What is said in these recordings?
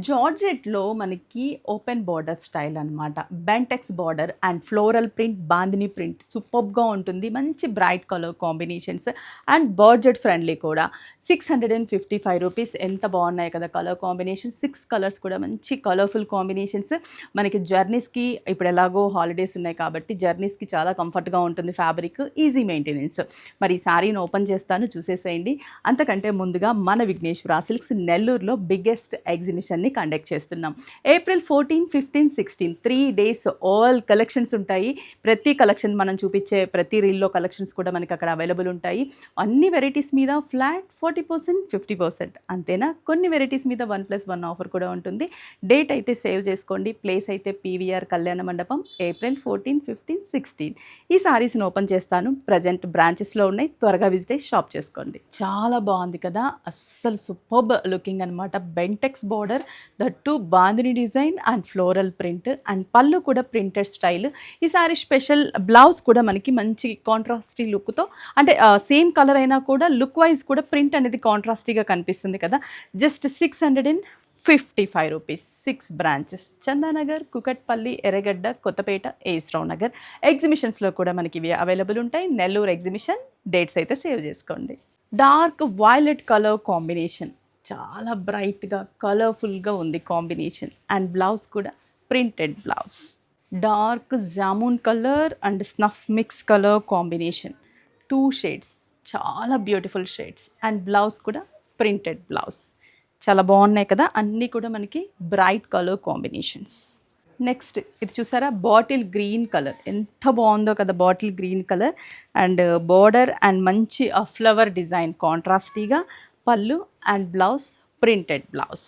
జార్జెట్‌లో మనకి open border style అనమాట. Bentex border and floral print, bandhani print సూపర్బ్‌గా ఉంటుంది. మంచి bright colour combinations and budget friendly కూడా. రూ. 655 ఎంత బాగున్నాయి కదా కలర్ కాంబినేషన్స్. 6 కలర్స్ కూడా మంచి కలర్‌ఫుల్ కాంబినేషన్స్. మనకి జర్నీస్‌కి ఇప్పుడు ఎలాగో హాలిడేస్ ఉన్నాయి కాబట్టి జర్నీస్‌కి చాలా కంఫర్ట్‌గా ఉంటుంది ఫ్యాబ్రిక్. Easy maintenance. మరి ఈ శారీని ఓపెన్ చేస్తాను చూసేసేయండి. అంతకంటే ముందుగా మన విఘ్నేశ్వర సిల్క్స్ నెల్లూరులో బిగ్గెస్ట్ ఎగ్జిబిషన్‌ని కండక్ట్ చేస్తున్నాం. ఏప్రిల్ 14, 15, 16 3 డేస్ ఆల్ కలెక్షన్స్ ఉంటాయి. ప్రతి కలెక్షన్ మనం చూపించే ప్రతి రీల్‌లో కలెక్షన్స్ కూడా మనకి అక్కడ అవైలబుల్ ఉంటాయి. అన్ని వెరైటీస్ మీద ఫ్లాట్ 40%, 50% అంతేనా? కొన్ని వెరైటీస్ మీద 1+1 ఆఫర్ కూడా ఉంటుంది. డేట్ అయితే సేవ్ చేసుకోండి. ప్లేస్ అయితే పీవీఆర్ కళ్యాణ మండపం, ఏప్రిల్ 14, 15, 16. ఈ సారీస్ని ఓపెన్ చేస్తాను. ప్రజెంట్ బ్రాంచెస్లో ఉన్నాయి. త్వరగా విజిట్ అయ్యి షాప్ చేసుకోండి. చాలా బాగుంది కదా, అస్సలు సూపర్బ్ లుకింగ్ అనమాట. Bentex border, that bandhani design and floral print and పళ్ళు కూడా ప్రింటెడ్ స్టైల్. ఈ సారీ స్పెషల్ బ్లౌజ్ కూడా మనకి మంచి కాంట్రాస్టీ లుక్తో, అంటే సేమ్ కలర్ అయినా కూడా లుక్ వైజ్ కూడా ప్రింట్ అనేది కాంట్రాస్టీగా కనిపిస్తుంది కదా. జస్ట్ రూ. 655. 6 బ్రాంచెస్: చందానగర్, కుకట్పల్లి, ఎర్రగడ్డ, కొత్తపేట, ఏస్రావు నగర్. ఎగ్జిబిషన్స్లో కూడా మనకి ఇవి అవైలబుల్ ఉంటాయి. నెల్లూరు ఎగ్జిబిషన్ డేట్స్ అయితే సేవ్ చేసుకోండి. డార్క్ వైలెట్ కలర్ కాంబినేషన్, చాలా బ్రైట్గా కలర్ఫుల్గా ఉంది కాంబినేషన్. అండ్ బ్లౌజ్ కూడా printed blouse. Dark jamun colour and snuff mix colour combination. 2 shades, చాలా బ్యూటిఫుల్ షేడ్స్. అండ్ బ్లౌజ్ కూడా ప్రింటెడ్ బ్లౌజ్. చాలా బాగున్నాయి కదా, అన్నీ కూడా మనకి బ్రైట్ కలర్ కాంబినేషన్స్. నెక్స్ట్ ఇది చూసారా, బాటిల్ గ్రీన్ కలర్ ఎంత బాగుందో కదా. Bottle green colour and border and మంచి ఫ్లవర్ డిజైన్ కాంట్రాస్టీగా. పళ్ళు and blouse printed blouse.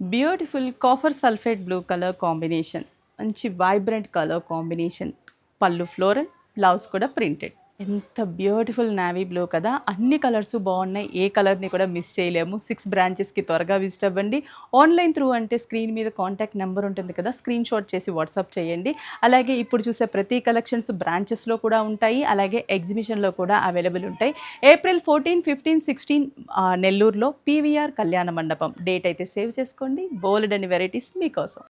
Beautiful copper sulphate blue colour combination, మంచి వైబ్రెంట్ కలర్ కాంబినేషన్. పళ్ళు ఫ్లోరల్, బ్లౌజ్ కూడా ప్రింటెడ్. ఎంత బ్యూటిఫుల్ నావీ బ్లూ కదా. అన్ని కలర్స్ బాగున్నాయి, ఏ కలర్ని కూడా మిస్ చేయలేము. 6 బ్రాంచెస్కి త్వరగా విజిట్ అవ్వండి. ఆన్లైన్ త్రూ అంటే స్క్రీన్ మీద కాంటాక్ట్ నెంబర్ ఉంటుంది కదా, స్క్రీన్ షాట్ చేసి వాట్సాప్ చేయండి. అలాగే ఇప్పుడు చూసే ప్రతి కలెక్షన్స్ బ్రాంచెస్లో కూడా ఉంటాయి, అలాగే ఎగ్జిబిషన్లో కూడా అవైలబుల్ ఉంటాయి. ఏప్రిల్ 14, 15, 16 నెల్లూరులో పీవీఆర్ కళ్యాణ మండపం. డేట్ అయితే సేవ్ చేసుకోండి. బోల్డ్ అని వెరైటీస్ మీకోసం.